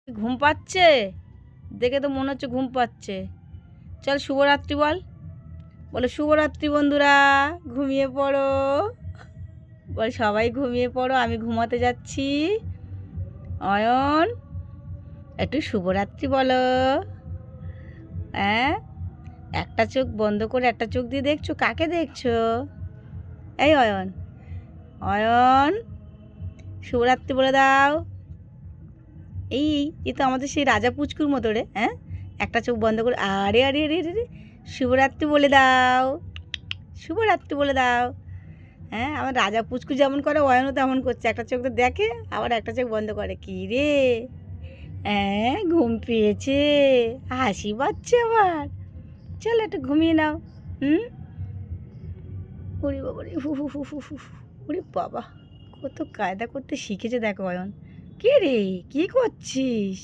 ঘুম পাচ্ছে? দেখে তো মনে হচ্ছে ঘুম পাচ্ছে। চল শুভরাত্রি বল। বলে শুভরাত্রি বন্ধুরা, ঘুমিয়ে পড়ো। বল সবাই ঘুমিয়ে পড়ো, আমি ঘুমাতে যাচ্ছি। অয়ন, একটু শুভরাত্রি বলো। হ্যাঁ, একটা চোখ বন্ধ করে একটা চোখ দিয়ে দেখছো, কাকে দেখছো? এই অয়ন, অয়ন, শুভরাত্রি বলে দাও। এই এ তো আমাদের সেই রাজা পুচকুর মতো রে। হ্যাঁ, একটা চোখ বন্ধ করে আরে আরে আরে আরে শুভরাত্রি বলে দাও, শুভরাত্রি বলে দাও। হ্যাঁ, আমার রাজা পুচকু যেমন করে অয়নও তেমন করছে, একটা চোখ তো দেখে আবার একটা চোখ বন্ধ করে। কী রে, হ্যাঁ ঘুম পেয়েছে, হাসি পাচ্ছে আবার। চল একটু ঘুমিয়ে নাও। হুম, ওরে বাবা রে, হু হু হু হু হু, ওরে বাবা, কত কায়দা করতে শিখেছে দেখো অয়ন। কে রে, কী করছিস?